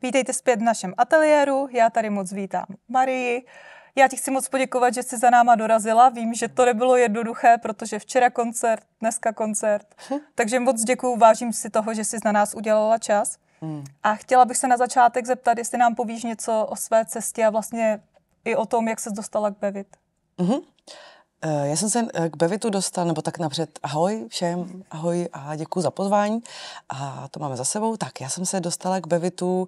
Vítejte zpět v našem ateliéru, já tady moc vítám Marii. Já ti chci moc poděkovat, že jsi za náma dorazila. Vím, že to nebylo jednoduché, protože včera koncert, dneska koncert. Takže moc děkuju, vážím si toho, že jsi na nás udělala čas. A chtěla bych se na začátek zeptat, jestli nám povíš něco o své cestě a vlastně i o tom, jak ses dostala k Bevit. Já jsem se k Bevitu dostala, nebo tak napřed ahoj všem, ahoj a děkuji za pozvání a to máme za sebou. Tak já jsem se dostala k Bevitu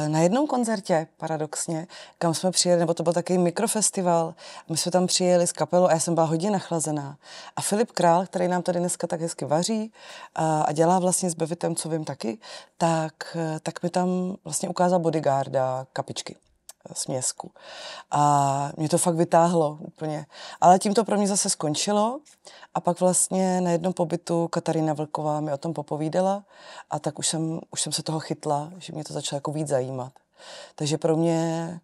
na jednom koncertě, paradoxně, kam jsme přijeli, nebo to byl takový mikrofestival. My jsme tam přijeli s kapelou a já jsem byla hodně nachlazená. A Filip Král, který nám tady dneska tak hezky vaří a dělá vlastně s Bevitem, co vím taky, tak mi tam vlastně ukázal Bodyguarda, kapičky. Směsku. A mě to fakt vytáhlo úplně. Ale tím to pro mě zase skončilo a pak vlastně na jednom pobytu Katarína Vlková mi o tom popovídala a tak už jsem se toho chytla, že mě to začalo jako víc zajímat. Takže pro mě,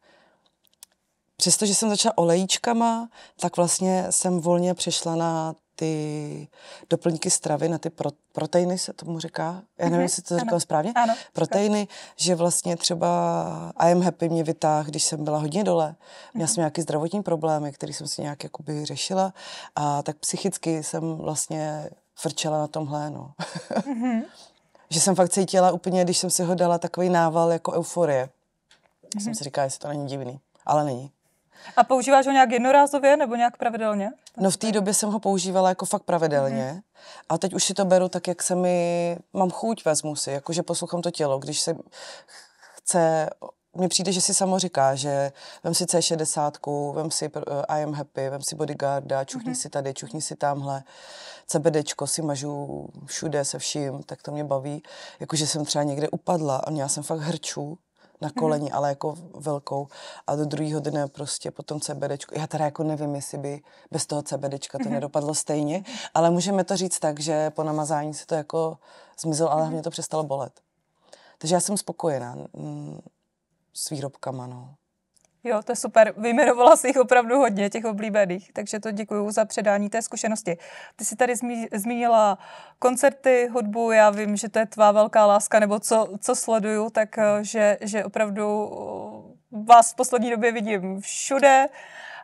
přestože jsem začala olejíčkama, tak vlastně jsem volně přešla na ty doplňky stravy, na ty proteiny se tomu říká. Já nevím, jestli to říkala správně. Ano, proteiny, že vlastně třeba I am happy mě vytáhl, když jsem byla hodně dole. Měla jsem nějaké zdravotní problémy, které jsem si nějak jakoby řešila a tak psychicky jsem vlastně frčela na tomhle, no. Že jsem fakt cítila úplně, když jsem si ho dala takový nával jako euforie. Jsem si říkala, jestli to není divný, ale není. A používáš ho nějak jednorázově nebo nějak pravidelně? No v té době jsem ho používala jako fakt pravidelně a teď už si to beru tak, jak mám chuť, vezmu si, jakože poslouchám to tělo, když se chce, mně přijde, že si samo říká, že vem si C60, vem si I am happy, vem si Bodyguarda, čuchni si tady, čuchni si tamhle, CBDčko si mažu všude se vším, tak to mě baví, jakože jsem třeba někde upadla a měla jsem fakt hrčů na koleni, ale jako velkou. A do druhého dne prostě potom CBDčko. Já teda jako nevím, jestli by bez toho CBDčka to nedopadlo stejně, ale můžeme to říct tak, že po namazání se to jako zmizelo, ale hlavně to přestalo bolet. Takže já jsem spokojená s výrobkama, no. Jo, to je super. Vyjmenovala jsi jich opravdu hodně, těch oblíbených, takže to děkuju za předání té zkušenosti. Ty jsi tady zmínila koncerty, hudbu, já vím, že to je tvá velká láska, nebo co sleduju, tak že opravdu vás v poslední době vidím všude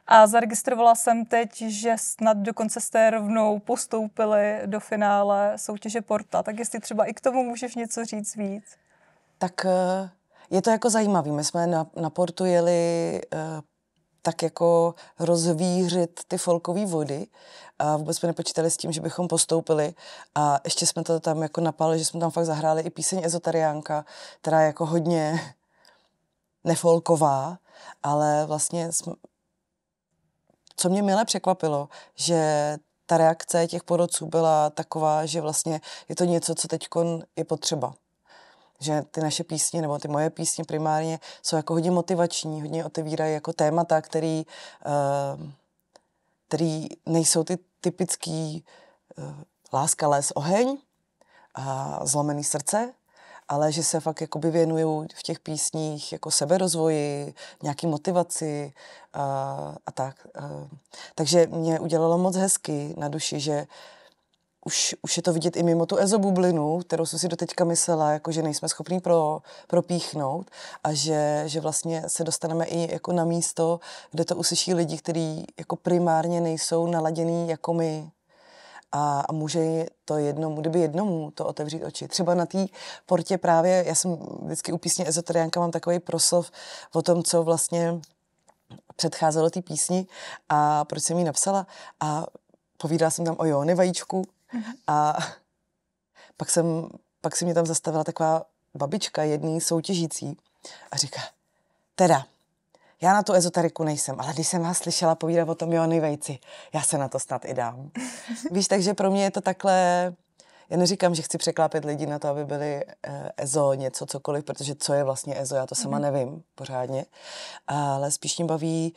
a zaregistrovala jsem teď, že snad dokonce jste rovnou postoupili do finále soutěže Porta, tak jestli třeba i k tomu můžeš něco říct víc. Tak je to jako zajímavý. My jsme na Portu jeli tak jako rozvířit ty folkové vody a vůbec jsme nepočítali s tím, že bychom postoupili a ještě jsme to tam jako napali, že jsme tam fakt zahráli i píseň Ezotariánka, která je jako hodně nefolková, ale vlastně co mě mile překvapilo, že ta reakce těch porodců byla taková, že vlastně je to něco, co teďkon je potřeba. Že ty naše písně, nebo ty moje písně primárně jsou jako hodně motivační, hodně otevírají jako témata, který nejsou ty typický láska, les, oheň a zlomený srdce, ale že se fakt jakoby věnují v těch písních jako seberozvoji, nějaký motivaci a tak. Takže mě udělalo moc hezky na duši, že už je to vidět i mimo tu ezobublinu, kterou jsem si doteďka myslela, jako že nejsme schopní propíchnout a že vlastně se dostaneme i jako na místo, kde to uslyší lidi, kteří jako primárně nejsou naladěný jako my. A může to kdyby jednomu to otevřít oči. Třeba na té Portě právě, já jsem vždycky u písně Ezotariánka mám takový proslov o tom, co vlastně předcházelo té písni a proč jsem ji napsala a povídala jsem tam o Jóny Vajíčku a pak si mě tam zastavila taková babička, jedný soutěžící a říká, teda, já na tu ezotariku nejsem, ale když jsem vás slyšela povídat o tom Jóny Vejci, já se na to snad i dám. Víš, takže pro mě je to takhle, já neříkám, že chci překlápět lidi na to, aby byli ezo, něco, cokoliv, protože co je vlastně ezo, já to sama nevím pořádně, ale spíš mě baví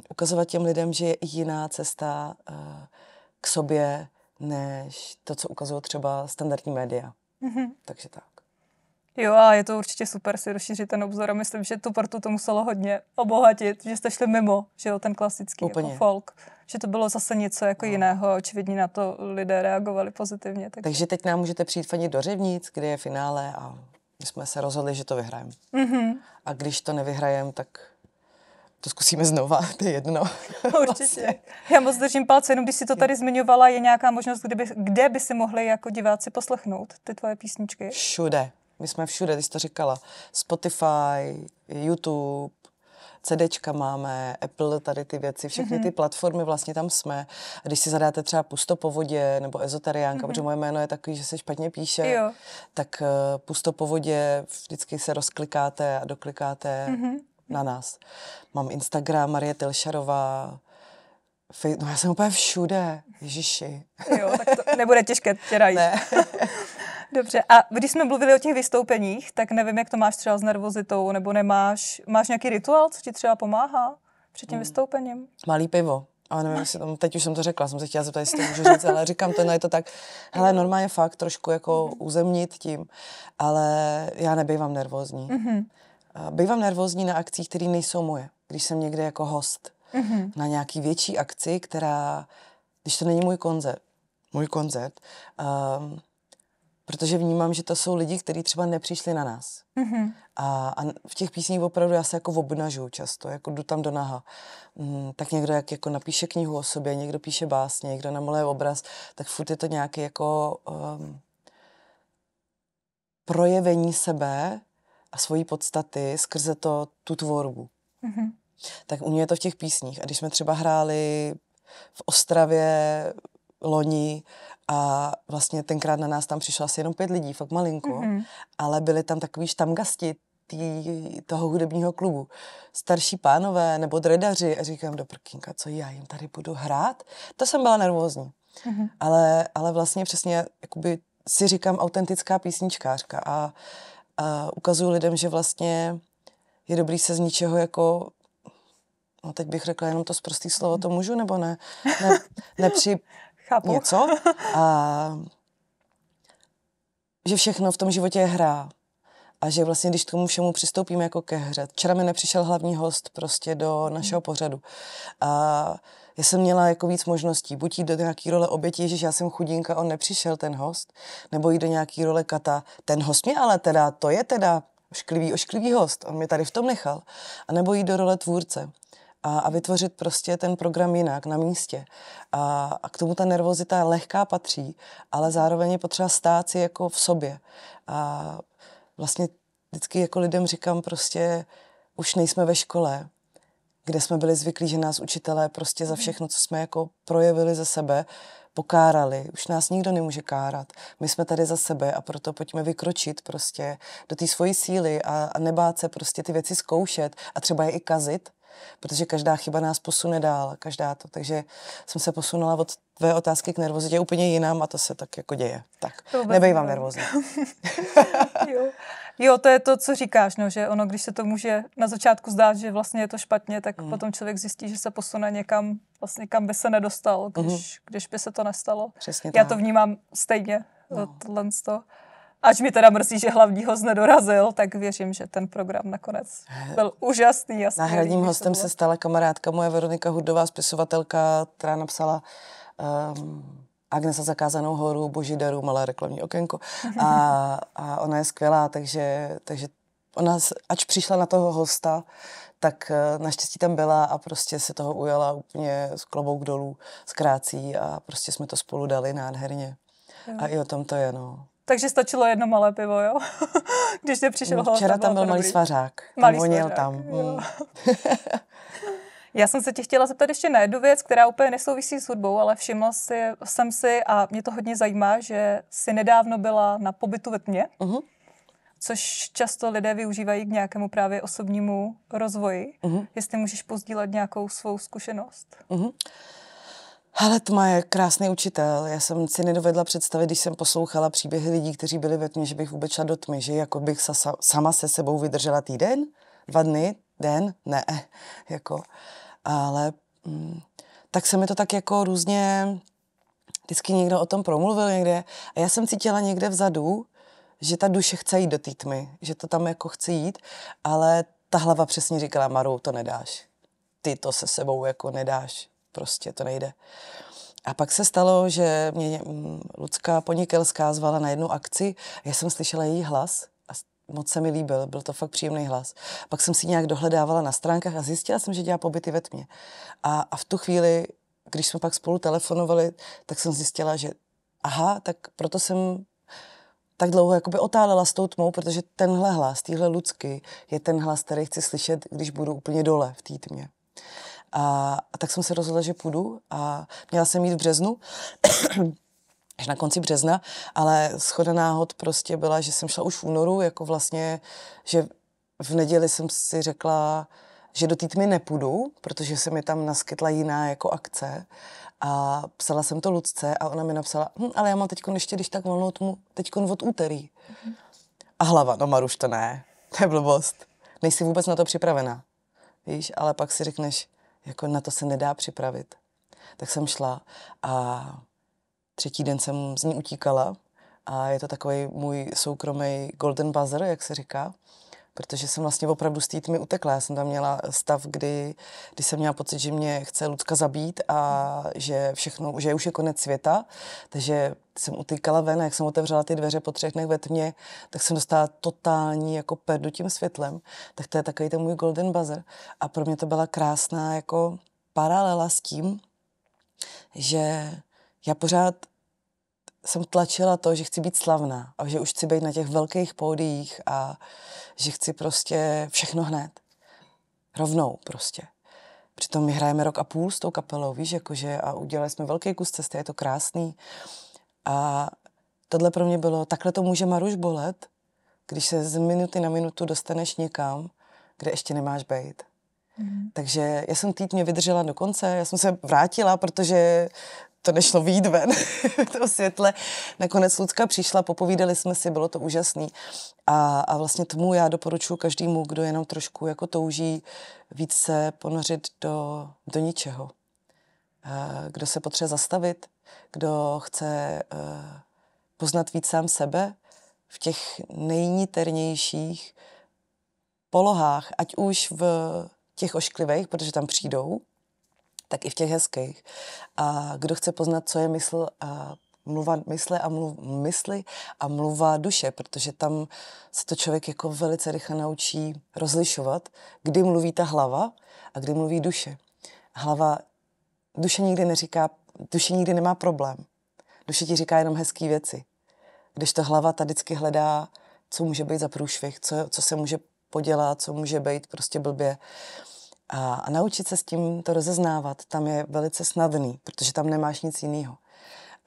ukazovat těm lidem, že je i jiná cesta k sobě, než to, co ukazují třeba standardní média. Takže tak. Jo, a je to určitě super si rozšířit ten obzor a myslím, že tu Portu to muselo hodně obohatit, že jste šli mimo, že jo, ten klasický jako folk, že to bylo zase něco jako jiného a očividně na to lidé reagovali pozitivně. Takže teď nám můžete přijít fandit do Řevnic, kde je finále a jsme se rozhodli, že to vyhrajeme. A když to nevyhrajeme, tak to zkusíme znova, to je jedno. Určitě. Vlastně. Já moc držím palce, jenom když si to tady zmiňovala, je nějaká možnost, kde by si mohli jako diváci poslechnout ty tvoje písničky? Všude. My jsme všude, ty jsi to říkala. Spotify, YouTube, CDčka máme, Apple, tady ty věci, všechny ty platformy, vlastně tam jsme. A když si zadáte třeba Pusto po vodě nebo Ezoteriánka, protože moje jméno je takový, že se špatně píše, tak Pusto po vodě vždycky se rozklikáte a doklikáte na nás. Mám Instagram, Marie Tilšarová, no já jsem úplně všude, ježiši. Jo, tak to nebude těžké tě najít. Ne. Dobře, a když jsme mluvili o těch vystoupeních, tak nevím, jak to máš třeba s nervozitou, nebo máš nějaký rituál, co ti třeba pomáhá před tím vystoupením? Malý pivo. Ale nevím, jestli tam, teď už jsem to řekla, jsem se chtěla zeptat, jestli to můžu říct, ale říkám to, no je to tak, hele, normálně fakt trošku jako uzemnit tím, ale já nebývám nervózní. Bývám nervózní na akcích, které nejsou moje, když jsem někde jako host na nějaký větší akci, která, když to není můj koncert, protože vnímám, že to jsou lidi, kteří třeba nepřišli na nás. A v těch písních opravdu já se jako obnažu často, jako jdu tam do naha. Tak někdo jako napíše knihu o sobě, někdo píše básně, někdo namaluje obraz, tak furt je to nějaké jako projevení sebe a svojí podstaty skrze tu tvorbu. Tak u mě je to v těch písních. A když jsme třeba hráli v Ostravě loni a vlastně tenkrát na nás tam přišlo asi jenom 5 lidí, fakt malinko, ale byli tam takový štamgasti toho hudebního klubu. Starší pánové nebo dredaři a říkám, do prkínka, co já jim tady budu hrát? To jsem byla nervózní. Ale vlastně přesně jakoby si říkám autentická písničkářka a ukazuju lidem, že vlastně je dobrý se z ničeho jako, no teď bych řekla jenom to sprostý slovo, to můžu nebo ne? Chápu. Něco. A že všechno v tom životě je hra. A že vlastně, když k tomu všemu přistoupíme jako ke hře. Včera mi nepřišel hlavní host prostě do našeho pořadu. A já jsem měla jako víc možností. Buď jít do nějaký role oběti, Ježiš, já jsem chudinka, on nepřišel, ten host. Nebo jít do nějaký role kata. Ten host mě ale teda, to je teda ošklivý host. On mě tady v tom nechal. A nebo jít do role tvůrce. A vytvořit prostě ten program jinak, na místě. A k tomu ta nervozita lehká patří, ale zároveň je potřeba stát si jako v sobě. A vlastně vždycky jako lidem říkám prostě, už nejsme ve škole, kde jsme byli zvyklí, že nás učitelé prostě za všechno, co jsme jako projevili ze sebe, pokárali. Už nás nikdo nemůže kárat. My jsme tady za sebe a proto pojďme vykročit prostě do té svojí síly a nebát se prostě ty věci zkoušet a třeba je i kazit, protože každá chyba nás posune dál, každá to. Takže jsem se posunula od tvé otázky k nervozitě úplně jinam a to se tak jako děje. Tak, nebejvám nervózní. Jo, to je to, co říkáš, no, že ono, když se to může na začátku zdát, že vlastně je to špatně, tak potom člověk zjistí, že se posune někam, vlastně kam by se nedostal, když by se to nestalo. Přesně Já tak. to vnímám stejně, tohle. Ač mi teda mrzí, že hlavní host nedorazil, tak věřím, že ten program nakonec byl úžasný. Náhradním hostem se stala kamarádka moje Veronika Hudová, spisovatelka, která napsala Agnes a zakázanou horu, Boží daru, malé reklamní okénko. A ona je skvělá, takže ona, ač přišla na toho hosta, tak naštěstí tam byla a prostě se toho ujala úplně z klobouk dolů, z krácí a prostě jsme to spolu dali nádherně. Jo. A i o tom to je, no. Takže stačilo jedno malé pivo, jo? Když jsi přišel host. Včera tam byl malý svařák. Malý voněl svařák, tam. Já jsem se tě chtěla zeptat ještě na jednu věc, která úplně nesouvisí s hudbou, ale všimla jsem si a mě to hodně zajímá, že jsi nedávno byla na pobytu ve tmě, což často lidé využívají k nějakému právě osobnímu rozvoji. Jestli můžeš pozdílet nějakou svou zkušenost. Ale tma je krásný učitel. Já jsem si nedovedla představit, když jsem poslouchala příběhy lidí, kteří byli ve tmě, že bych vůbec šla do tmy, že jako bych sama se sebou vydržela týden, 2 dny, den, ne, jako. Ale tak se mi to tak jako různě, vždycky někdo o tom promluvil někde a já jsem cítila někde vzadu, že ta duše chce jít do té tmy, že to tam jako chce jít, ale ta hlava přesně říkala, Maru, to nedáš. Ty to se sebou jako nedáš. Prostě to nejde. A pak se stalo, že mě Lucka Ponikelská zvala na jednu akci. Já jsem slyšela její hlas a moc se mi líbil, byl to fakt příjemný hlas. Pak jsem si nějak dohledávala na stránkách a zjistila jsem, že dělá pobyty ve tmě. A v tu chvíli, když jsme pak spolu telefonovali, tak jsem zjistila, že aha, tak proto jsem tak dlouho jakoby otálela s tou tmou, protože tenhle hlas, týhle Lucky, je ten hlas, který chci slyšet, když budu úplně dole v té tmě. A tak jsem se rozhodla, že půjdu a měla jsem jít v březnu, až na konci března, ale shoda náhod prostě byla, že jsem šla už v únoru, jako vlastně, že v neděli jsem si řekla, že do té tmy nepůjdu, protože se mi tam naskytla jiná jako akce a psala jsem to Lucce a ona mi napsala, ale já mám teďkon ještě, když tak volnou tmu, teďkon od úterý. A hlava, no Maruš, to ne, to je blbost. Nejsi vůbec na to připravená, víš, ale pak si řekneš, jako na to se nedá připravit. Tak jsem šla a 3. den jsem z ní utíkala a je to takový můj soukromý golden buzzer, jak se říká, protože jsem vlastně opravdu z té tmy utekla. Já jsem tam měla stav, kdy jsem měla pocit, že mě chce Lucka zabít a že všechno, že už je konec světa, takže jsem utíkala ven a jak jsem otevřela ty dveře po 3 dnech ve tmě, tak jsem dostala totální jako perdu tím světlem. Tak to je takový ten můj golden buzzer. A pro mě to byla krásná jako paralela s tím, že já pořád jsem tlačila to, že chci být slavná a že už chci být na těch velkých pódiích a že chci prostě všechno hned. Rovnou prostě. Přitom my hrajeme 1,5 roku s tou kapelou, víš, jakože a udělali jsme velký kus cesty, je to krásný. A tohle pro mě bylo, takhle to může Maruš bolet, když se z minuty na minutu dostaneš někam, kde ještě nemáš bejt. Takže já jsem tmě vydržela do konce, já jsem se vrátila, protože to nešlo vyjít ven v tom světle. Nakonec Lucka přišla, popovídali jsme si, bylo to úžasný. A vlastně tomu já doporučuji každému, kdo jenom trošku jako touží víc se ponořit do ničeho. Kdo se potřebuje zastavit, kdo chce poznat víc sám sebe v těch nejniternějších polohách, ať už v těch ošklivých, protože tam přijdou, tak i v těch hezkých. A kdo chce poznat, co je mysli a mluva duše, protože tam se to člověk jako velice rychle naučí rozlišovat, kdy mluví ta hlava a kdy mluví duše. Duše nikdy nemá problém. Duše ti říká jenom hezký věci. Když ta hlava ta vždycky hledá, co může být za průšvih, co se může podělat, co může být prostě blbě. A naučit se s tím to rozeznávat, tam je velice snadný, protože tam nemáš nic jiného.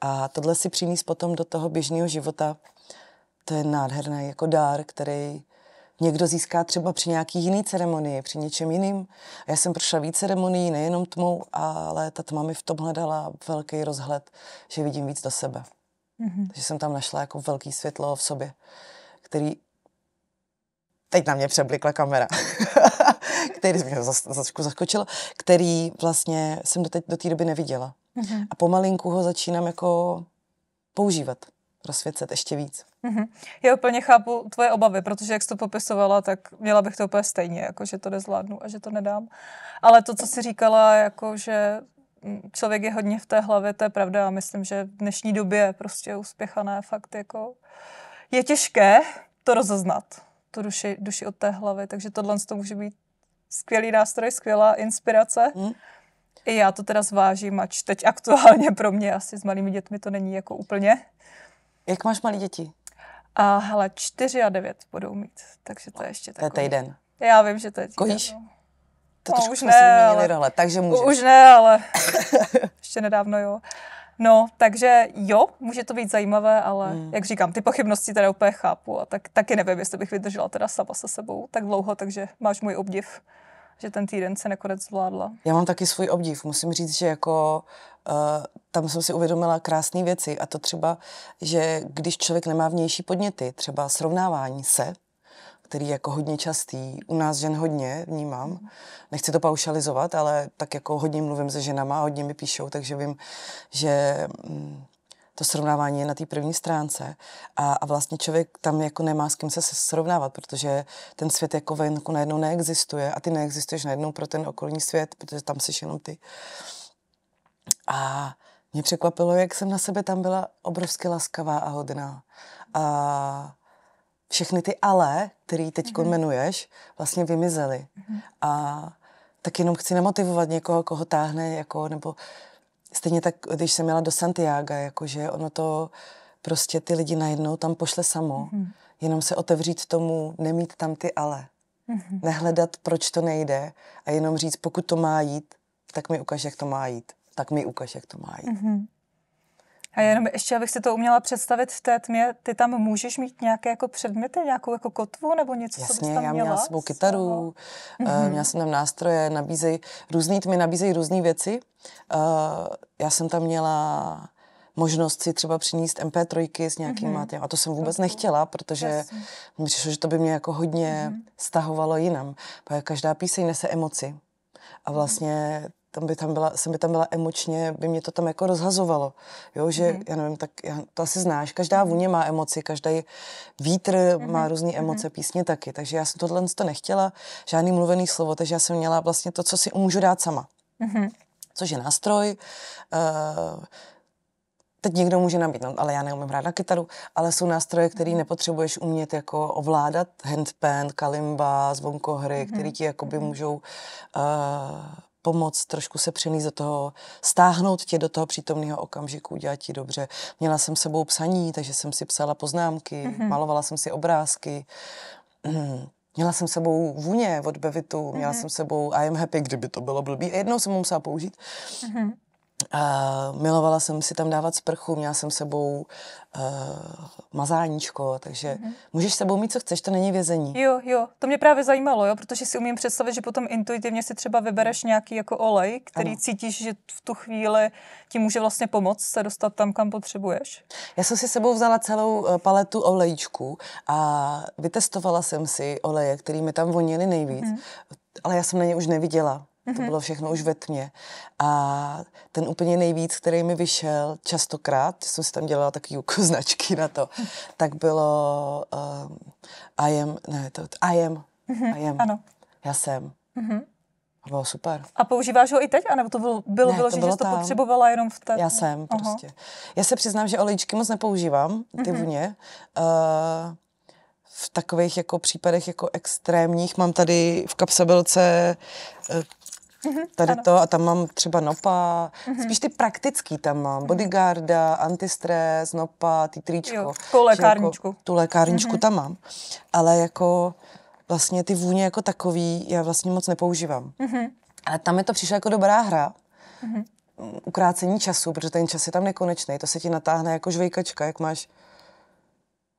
A tohle si přinést potom do toho běžného života, to je nádherný jako dár, který někdo získá třeba při nějaký jiný ceremonii, při něčem jiným. A já jsem prošla víc ceremonií, nejenom tmou, ale ta tma mi v tom hledala velký rozhled, že vidím víc do sebe. Takže jsem tam našla jako velký světlo v sobě, který... Teď na mě přeblikla kamera. Který mě zaskočil, který vlastně jsem do té doby neviděla. A pomalinku ho začínám jako používat, rozsvěcet ještě víc. Já úplně chápu tvoje obavy, protože jak jsi to popisovala, tak měla bych to úplně stejně, jako že to nezvládnu a že to nedám. Ale to, co jsi říkala, jako že člověk je hodně v té hlavě, to je pravda. A myslím, že v dnešní době prostě uspěchané fakt jako je těžké to rozeznat, tu duši od té hlavy, takže tohle to může být skvělý nástroj, skvělá inspirace. I já to teda zvážím, ač teď aktuálně pro mě asi s malými dětmi to není jako úplně. Jak máš malí děti? A hele, 4 a 9 budou mít, takže to je ještě takový. To je týden. Já vím, že to je týden. Kojíš? No. To trošku už ne, ale... role, takže můžeš. Už ne, ale ještě nedávno jo. No, takže jo, může to být zajímavé, ale jak říkám, ty pochybnosti teda úplně chápu a taky nevím, jestli bych vydržela teda sama se sebou tak dlouho, takže máš můj obdiv, že ten týden se nakonec zvládla. Já mám taky svůj obdiv, musím říct, že jako tam jsem si uvědomila krásné věci a to třeba, že když člověk nemá vnější podněty, třeba srovnávání se, který je jako hodně častý, u nás žen hodně vnímám, nechci to paušalizovat, ale tak jako hodně mluvím se ženama, hodně mi píšou, takže vím, že to srovnávání je na té první stránce a vlastně člověk tam jako nemá s kým se srovnávat, protože ten svět jako venku najednou neexistuje a ty neexistuješ najednou pro ten okolní svět, protože tam jsi jenom ty. A mě překvapilo, jak jsem na sebe tam byla obrovsky laskavá a hodná. A všechny ty ale, který teď jmenuješ, vlastně vymizely. A tak jenom chci namotivovat někoho, koho táhne, jako, nebo stejně tak, když jsem jela do Santiaga, jakože ono to prostě ty lidi najednou tam pošle samo. Jenom se otevřít tomu, nemít tam ty ale. Nehledat, proč to nejde a jenom říct, pokud to má jít, tak mi ukaž, jak to má jít. Tak mi ukaž, jak to má jít. A jenom ještě, abych si to uměla představit v té tmě, ty tam můžeš mít nějaké jako předměty, nějakou jako kotvu nebo něco, jasně, co bys tam měla? Já měla svou kytaru, měla jsem tam nástroje, nabízejí různé věci. Já jsem tam měla možnost si třeba přinést MP3 s nějakýma těm. A to jsem vůbec nechtěla, protože mi přišlo, že to by mě jako hodně stahovalo jinam. Protože každá píseň nese emoci. A vlastně jsem by tam byla emočně, by mě to tam jako rozhazovalo. Jo, že, já nevím, tak to asi znáš, každá vůně má emoci, každý vítr má různé emoce, písně taky. Takže já jsem tohle to nechtěla, žádný mluvený slovo, takže já jsem měla vlastně to, co si můžu dát sama. Což je nástroj, teď někdo může nabídnout, ale já neumím hrát na kytaru, ale jsou nástroje, které nepotřebuješ umět jako ovládat, handpan, kalimba, zvonkohry, které ti jakoby můžou pomoct trošku se přenést do toho, stáhnout tě do toho přítomného okamžiku, dělat ti dobře. Měla jsem sebou psaní, takže jsem si psala poznámky, malovala jsem si obrázky, měla jsem sebou vůně od Bevitu, měla jsem sebou I am happy, kdyby to bylo blbý. A jednou jsem ho musela použít. Milovala jsem si tam dávat sprchu, měla jsem sebou mazáníčko, takže můžeš sebou mít, co chceš, to není vězení. Jo, to mě právě zajímalo, jo, protože si umím představit, že potom intuitivně si třeba vybereš nějaký jako olej, který cítíš, že v tu chvíli ti může vlastně pomoct se dostat tam, kam potřebuješ. Já jsem si sebou vzala celou paletu olejíčků a vytestovala jsem si oleje, který mi tam vonily nejvíc, ale já jsem na ně už neviděla. To bylo všechno už ve tmě. A ten úplně nejvíc, který mi vyšel častokrát, jsem si tam dělala takový značky na to, tak bylo I am. Ano. Já jsem. To bylo super. A používáš ho i teď? Anebo to bylo vyložené, že jsi to potřebovala jenom v té... Já jsem prostě. Já se přiznám, že olejčky moc nepoužívám, ty vůně. V takových jako případech jako extrémních mám tady v kapsabelce tady to a tam mám třeba Nopa, spíš ty praktický tam mám, Bodyguarda, antistres, Nopa, ty tričko. Tu lékárničku. Jako, tu lékárničku tam mám, ale jako vlastně ty vůně jako takový já vlastně moc nepoužívám. Ale tam mi to přišlo jako dobrá hra, ukrácení času, protože ten čas je tam nekonečný, to se ti natáhne jako žvejkačka, jak máš.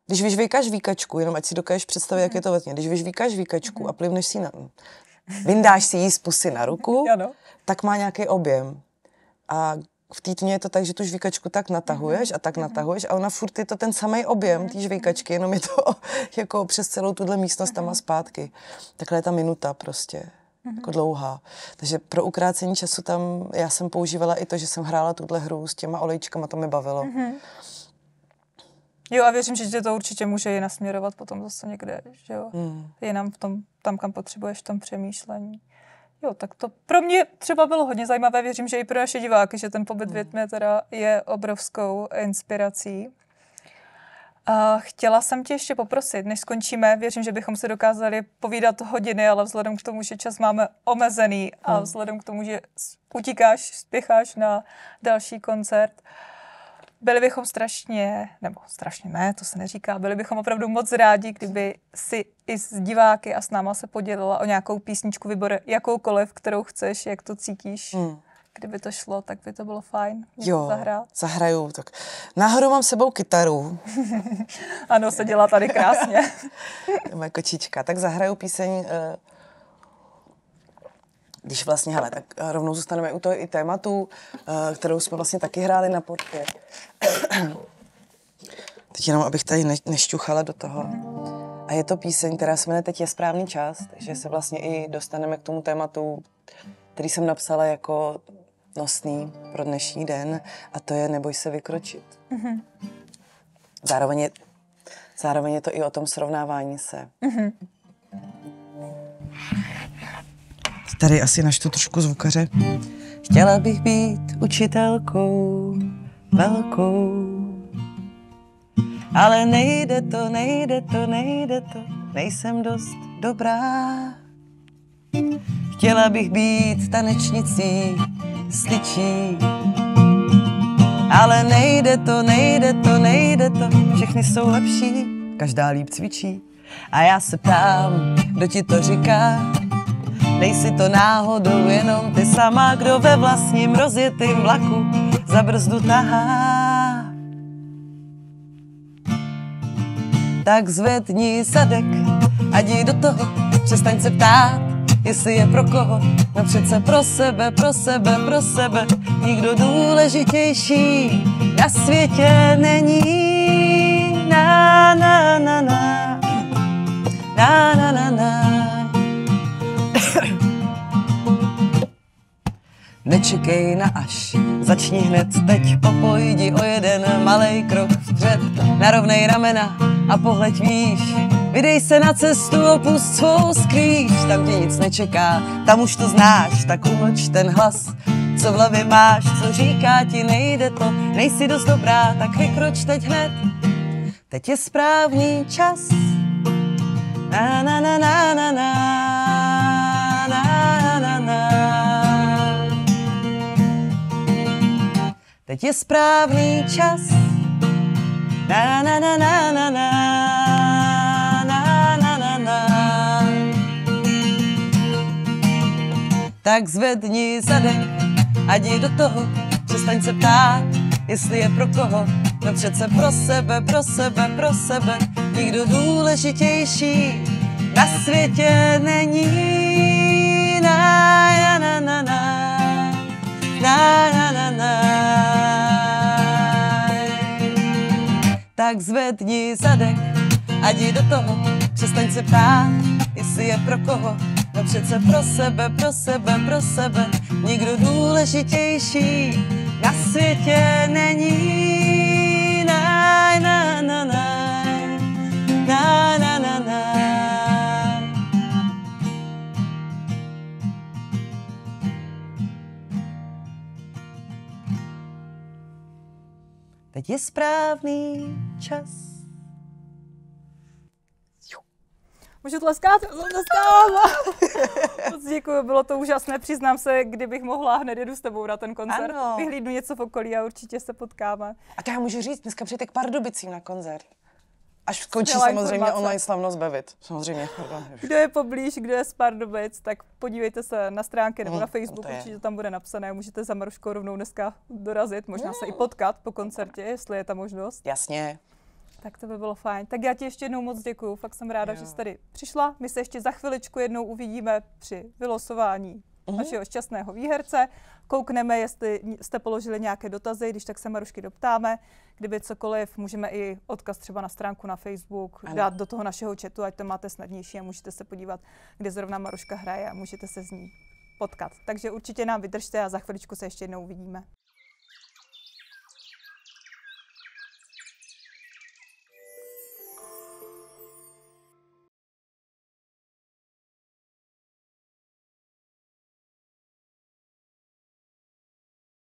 Když vyžvejkáš víkačku, jenom ať si dokážeš představit, jak je to ve tmě, když vyžvejkáš víkačku a plivneš si vyndáš si jí z pusy na ruku, tak má nějaký objem. A v té tmě je to tak, že tu žvíkačku tak natahuješ a tak natahuješ a ona furt je to ten samý objem té žvíkačky, jenom je to jako přes celou tuhle místnost tam a zpátky. Takhle je ta minuta prostě. Jako dlouhá. Takže pro ukrácení času tam já jsem používala i to, že jsem hrála tuhle hru s těma olejčkama, to mi bavilo. Jo, a věřím, že tě to určitě může i nasměrovat potom zase někde, že jo? Jinam v tom, tam, kam potřebuješ v tom přemýšlení. Jo, tak to pro mě třeba bylo hodně zajímavé, věřím, že i pro naše diváky, že ten pobyt v tmě teda je obrovskou inspirací. A chtěla jsem tě ještě poprosit, než skončíme, věřím, že bychom se dokázali povídat hodiny, ale vzhledem k tomu, že čas máme omezený a vzhledem k tomu, že utíkáš, spěcháš na další koncert, byli bychom strašně ne, to se neříká, byli bychom opravdu moc rádi, kdyby si i s diváky a s náma se podělila o nějakou písničku, vybor jakoukoliv, kterou chceš, jak to cítíš. Kdyby to šlo, tak by to bylo fajn. Jo, zahraju. Tak. Náhodou mám sebou kytaru. Ano, se dělá tady krásně. Moje kočička. Tak zahraju píseň, když vlastně, hele, tak rovnou zůstaneme u toho i tématu, kterou jsme vlastně taky hráli na podpě. Teď jenom, abych tady nešťuchala do toho. A je to píseň, která se jmenuje Teď je správný čas, takže se vlastně i dostaneme k tomu tématu, který jsem napsala jako nosný pro dnešní den, a to je Neboj se vykročit. Zároveň je to i o tom srovnávání se. Tady asi naštu trošku zvukaře. Chtěla bych být učitelkou velkou. ale nejde to, nejsem dost dobrá. Chtěla bych být tanečnicí z tyčí, ale nejde to, všechny jsou lepší, každá líp cvičí. A já se ptám, kdo ti to říká, nejsi to náhodou jenom ty sama, kdo ve vlastním rozjetým vlaku za brzdu tahá. Tak zvedni zadek a jdi do toho, přestaň se ptát, jestli je pro koho, no přece pro sebe, nikdo důležitější na světě není. Na na na na, na na na na. Nečekej na až, začni hned teď, popojdi o jeden malej krok vpřed, narovnej ramena a pohled výš. Vydej se na cestu, opust svou skrýš, tam tě nic nečeká, tam už to znáš, tak umlč ten hlas, co v hlavě máš, co říká ti nejde to, nejsi dost dobrá, tak vykroč teď hned, teď je správný čas. Na na na na na na, na na na. Teď je správný čas. Na na na na na na. Tak zvedni zadek a jdi do toho, přestaň se ptát, jestli je pro koho, no přece pro sebe, nikdo důležitější na světě není. Na na na na, na na na na. Tak zvedni zadek a jdi do toho, přestaň se ptát, jestli je pro koho, no přece pro sebe, nikdo důležitější na světě není. Na na na na, na na na na. Teď je správný čas. Můžu tleskat? Já jsem tleskala. Moc děkuju, bylo to úžasné. Přiznám se, kdybych mohla, hned jedu s tebou na ten koncert. Ano. Vyhlídnu něco v okolí a určitě se potkáme. A to já můžu říct, dneska přijďte k Pardubicím na koncert. Až skončí Skvělá samozřejmě informace. online slavnost Bevit. Samozřejmě. Kdo je poblíž, kdo je z Pardubic, tak podívejte se na stránky nebo na Facebook, to je. určitě tam bude napsané. Můžete za Maruškou rovnou dneska dorazit, možná se i potkat po koncertě, jestli je ta možnost. Jasně. Tak to by bylo fajn. Tak já ti ještě jednou moc děkuju, fakt jsem ráda, že jsi tady přišla. My se ještě za chviličku jednou uvidíme při vylosování našeho šťastného výherce. Koukneme, jestli jste položili nějaké dotazy, když tak se Marušky doptáme. Kdyby cokoliv, můžeme i odkaz třeba na stránku na Facebook dát do toho našeho chatu, ať to máte snadnější a můžete se podívat, kde zrovna Maruška hraje a můžete se s ní potkat. Takže určitě nám vydržte a za chviličku se ještě jednou uvidíme.